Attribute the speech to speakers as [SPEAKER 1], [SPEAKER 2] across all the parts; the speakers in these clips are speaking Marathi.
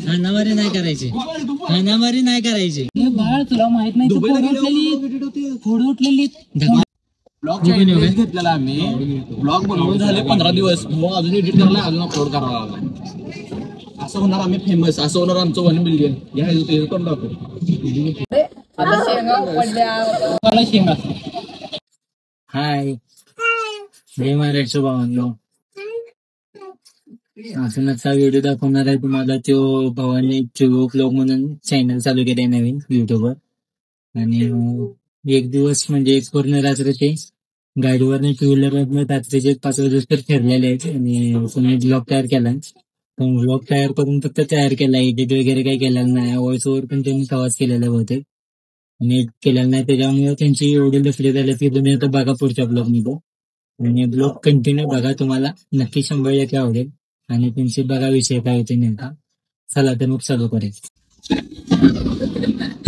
[SPEAKER 1] हाणामारी नाही करायची, हाणामारी नाही करायची.
[SPEAKER 2] बाळ तुला माहित नाही, फोड उठलेली.
[SPEAKER 3] ब्लॉग घेतलेला आम्ही, ब्लॉग बनवून झाले 15 दिवस, मग अजून एडिट करायला, अजून अपलोड करायला लागला. असं होणार आम्ही फेमस, असं होणार आमचं 1 मिलियन. या करून टाकू.
[SPEAKER 1] हाय जय महाराष्ट्र भावांनो. अजून आजचा व्हिडिओ दाखवणार आहे तुम्हाला. तो भावाने व्लॉग म्हणून चॅनल चालू केले नवीन युट्यूबवर. आणि एक दिवस म्हणजे एक पूर्ण रात्र ते गाडीवरनं 2 व्हीलरवरनं रात्रीचे 5 वाजेपर्यंत फिरलेले आहेत. आणि तुम्ही ब्लॉग तयार केला. पण ब्लॉग तयार करून फक्त तयार केला, एडिट वगैरे काही केलेलं नाही. व्हॉइस ओव्हर पण त्यांनी आवाज केलेला होते आणि एडिट केलेलं नाही. त्याच्यामुळे त्यांची एवढे लफडे झाले की तुम्ही आता बघा पुढच्या ब्लॉग मध्ये. आणि ब्लॉग कंटिन्यू बघा, तुम्हाला नक्की 100% आवडेल. आणि त्यांची बघा विषय काय होते नेमका. चला तर मग चालू करायचं.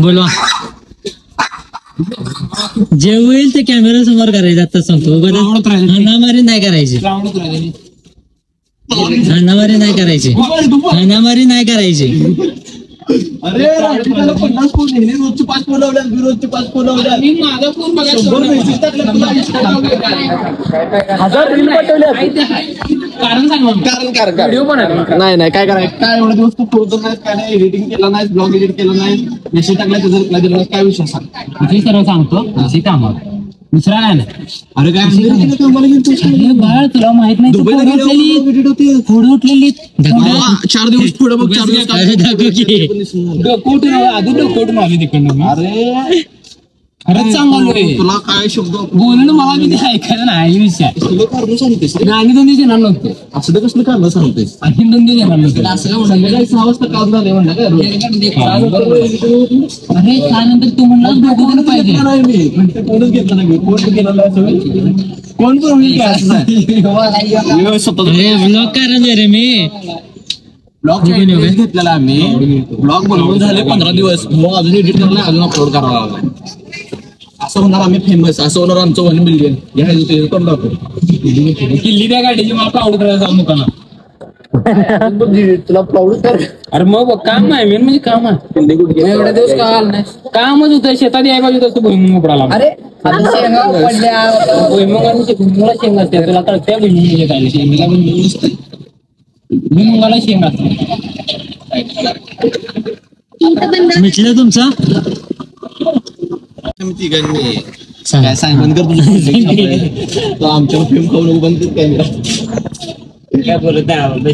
[SPEAKER 1] बोलवा जे होईल ते कॅमेरा समोर करायचं. आता सांगतो हाणामारी नाही करायची, हाणामारी नाही करायची, हाणामारी नाही करायची.
[SPEAKER 3] अरे 50 फोन नेहमी रोजचे 5 फोन लावल्या, रोजचे 5 फोन लावल्या. माझा फोन बघा, 100 मेसेज टाकले. कारण व्हिडिओ पण नाही काय करायचं. काय एवढे दिवस तू फोटो नाही, काय नाही, एडिटिंग केलं नाही, ब्लॉग एडिट केलं नाही, मेसेज टाकला त्याचा रिप्लाय दिला. काय विषय सांग.
[SPEAKER 2] विषय सर्व सांगतो. विषय कामावर दुसरा काय नाही.
[SPEAKER 3] अरे काय
[SPEAKER 2] बाळ तुला माहित नाही, फोड उठलेली.
[SPEAKER 3] 4 दिवस पुढे बघ, 4 दिवस
[SPEAKER 2] डोकोटून आली तिकडनं.
[SPEAKER 3] अरे
[SPEAKER 2] खरंच सांगालोय
[SPEAKER 3] तुला काय शब्द
[SPEAKER 2] बोलणं मला मी ऐकायला नाही. विषय
[SPEAKER 3] कारण सांगतेस
[SPEAKER 2] आणि 2 दिवस येणार नव्हते.
[SPEAKER 3] असं तर कसलं कारण सांगतेस.
[SPEAKER 2] आणि 2 दिवस येणार नव्हते.
[SPEAKER 3] संध्याकाळी 6 वाजता काम झाले म्हणलं काय.
[SPEAKER 2] अरे त्यानंतर तू म्हणला दोघं पाहिजे.
[SPEAKER 3] नाही मी कोणच घेतलं नाही, कोण केलं नाही. कोण पण
[SPEAKER 1] ब्लॉग करायला रे मी.
[SPEAKER 3] ब्लॉग घेतलेला आम्ही, ब्लॉग बनवून झाले 15 दिवस, मग अजून एडिट करायला, अजून अपलोड करायला लागला. असं होणार आम्ही फेमस, असं होणार आमचं 1 मिलियन. या करून टाकू.
[SPEAKER 2] किल्ली त्या गाडीची मला प्राऊड करायला जाऊ नका ना.
[SPEAKER 3] तुला प्राऊड कर.
[SPEAKER 2] अरे मग काम आहे, मेन म्हणजे काम आहे.
[SPEAKER 3] एवढ्या दिवस का आला नाही.
[SPEAKER 2] कामच होतं, शेतात याय पाहिजे तसं भुईमुग उकडाला. अरे भुईमुग आणि शेंग असते, तुला तर त्या भुईमुग काय भुईमुगाला शेंग असते.
[SPEAKER 1] मिटलं तुमचं
[SPEAKER 3] तिघांनी काय सांग बंद कर तुझं. आमच्यावर फेम खाऊ नको, बंद कर कॅमेरा.
[SPEAKER 1] काय बोलत आहे.